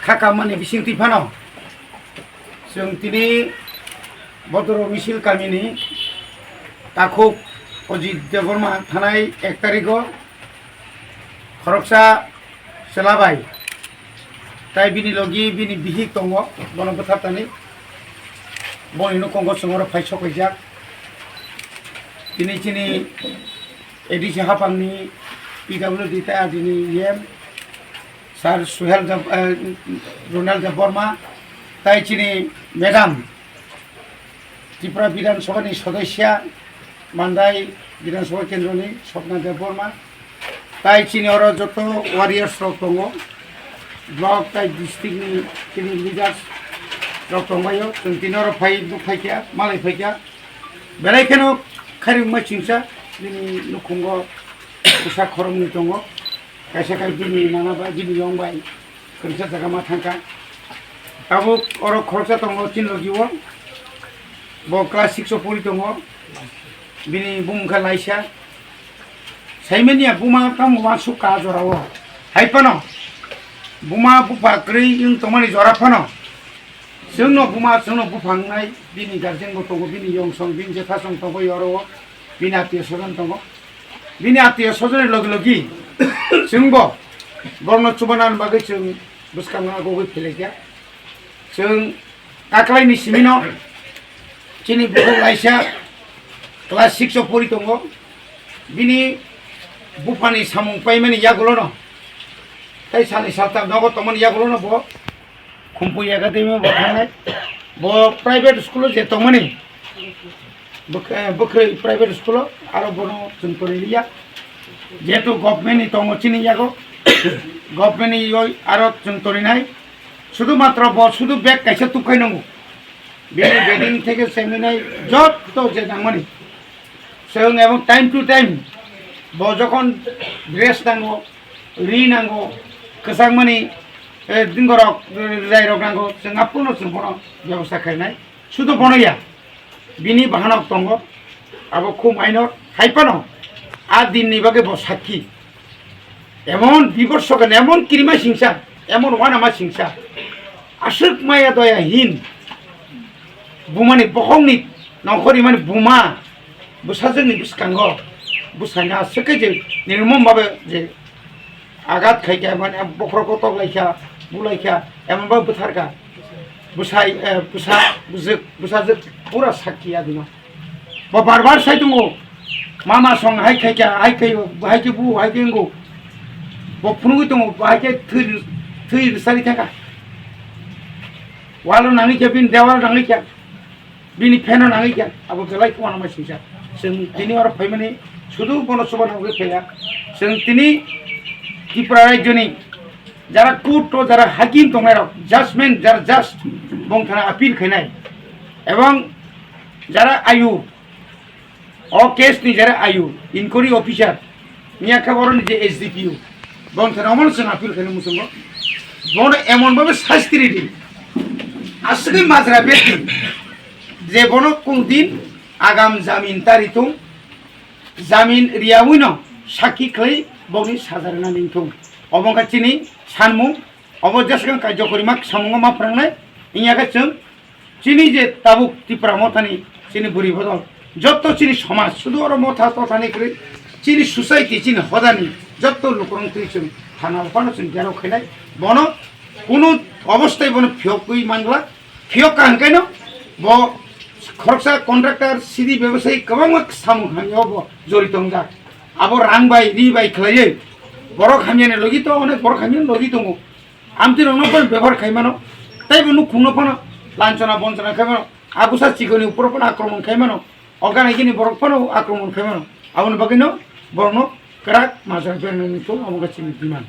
Kakak mana bising tipano, sing tini botor misil kami ni, takuk Ajit Debbarmani Thanai 1 tariko, khoroksa selabai, tai bini logi bini Bihik tongo, bono Bwtharjaknai, boni Nukhungo sengoro paisok ejak, bini cini TTAADC Haphang ni TTAADC ni yem. Sar Debbarmani তাই চিনি madam Tripura বিধানসভানি সদস্য মান্দাই বিধানসভা কেন্দ্রনি স্বপ্না দেববর্মা তাই চিনি ওরা যত warriors দङ block তাই ডিস্ট্রিক্টনি চিনি লিডার্स दंबायो जों दिनै ओरै फायखाया मालाय फायखाया बेरायखेनो खारिमा चिंसा दिनै नुखुंग उसा खरमनि दङ Kaisa bini nana ba bini yong ba kerja jaga matangka. Kamu orang kerja tongo cin lagi wo, bo kelas 6 poli tongo, bini bungka laisa. Saya meni buma kamu masuk ke jora wo. Hai pano, buma bupa kri yung tomani jora pano. Sengno buma sengno bupang nai bini garjen go tongo bini yong song bini jeta song tongo yoro wo, bini ati sojan tongo, bini ati sojan logi. जोंबो बरनो चुबानान बागै जों बुसखांनांगौ फैलायया जों दाख्लैनि सिमिनो चिनि book लाइसा class 6 परि दङ बिनि बुफानि सामुं पाइमानि यागुलो न ताइ सानि सालता नगो तमन यागुलो न बो खुमपु एकाडेमी बो थांनाय बो प्राइवेट स्कुल जे तमनि बखै प्राइवेट स्कुल आरो बनो जों फरायलिया जेहेतु गभर्नमेंट दङ चिनि यागो गभर्नमेंट आरो जों तरिनाय शुधुमात्र ब शुधु बेग कायसा तुखायनांगौ बेनि बेदिं থেকে सेमिनाय যত যে नांगौनि जों এবং टाइम टू टाइम ब যখন ड्रेस नांगौ रि नांगौ गोसांमानि दिंगरक जायरक नांगौ जों आपुनो जों बनो व्यवस्था खालामनाय शुधु बनया बिनि बाहानक दङ आबो खु माइनर हाइपानो दिन निबागे बसाखी एमन विवर्षकन एमन किरिमा सिंसा एमन वानामा सिंसा आसुक माया दया हिन बुमानि बखंनि नखरि माने बुमा बुसाजोंनि बिसखांगो बुसाना सके जे निर्मम भाबे जे आघात खायखा माने बखरको तगलायखा बुलायखा एमनबा बुथारका बुसाय बुसाजों पुरा साखिया दिनो बार साइदुंगो Mama song hai kai bu hai kai ngo bo phunu tong hai kai thui sari thaka walo nangi ke bin dewal nangi ke bini pheno nangi ke abo belai ko na ma sisa sing tini or phaimani শুধু বনসভা হবে ফেলা sing tini Tripura রাজ্যনি যারা court ও যারা হাকিম তোমরা judgement যারা just বংথানা appeal খাইনাই এবং যারা আয়ু और केस नि जरा आयु इनक्वारी ऑफिसर निया खबर नि जे एसडीपीओ बन थाना मन से अपील खाने मुसंगो बन एमन भाबे शास्ति रेडी आसगे माजरा बेति जे बनो कोन दिन आगाम जामिन तारिथु जामिन रियाउइनो साखी खै बनि साजारना निथु अबंगा चिनि सानमु अबजसगन कार्यकरिमा सामुंगा मा फ्रांनाय इयागा जों चिनि जे ताबुक ত্রিপুরা मथानि चिनि बुरि बदल যত চিনি সমাজ শুধু ওর মথা তথানি করে চিনি সোসাইটি চিনি হদানি যত লোকরং তুইছেন থানা ওখানে গেল খেলাই বন কোনো অবস্থায় বন ফিয়কুই মানলা ফিয়ক কাঙ্কাইন ব খরচা কন্ট্রাক্টর সিদি ব্যবসায়ী গোबां সামু হামিয়াव জড়িত হंगा আবো রাংবাই রিবাই খেলাयै বড় খামিয়ানে লগি তো অনেক বড় খামিয়ানে লগি দङ আমতি রংনপন ব্যবহার খাইমানো তাই বনু খুনপন লাঞ্ছনা বঞ্চনা খাইমানো আবুসা চিকনি উপরপন আক্রমণ খাইমানো Organ ini borok pano akromon kemana? Awon bagino borno kerak masalah perenungan itu amu kecil diman.